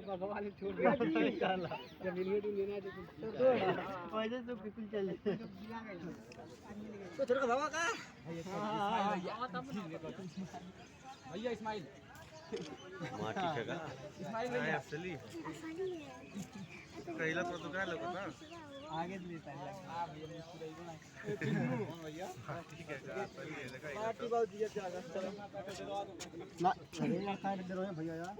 भगवान छोड़ दिया जब वीडियो लेना तो वैसे तो बिल्कुल चल तो थोड़ा बाबा का भैया इस्माइल माटी का इस्माइल काय भैया असली पहिला तो काय लोक ना आगे लेता है हां भैया मुस्कुराइए भैया ठीक है का असली है काय पार्टी बहुत दिया चलो ना अरे यार साइड दे रहे हैं भैया यार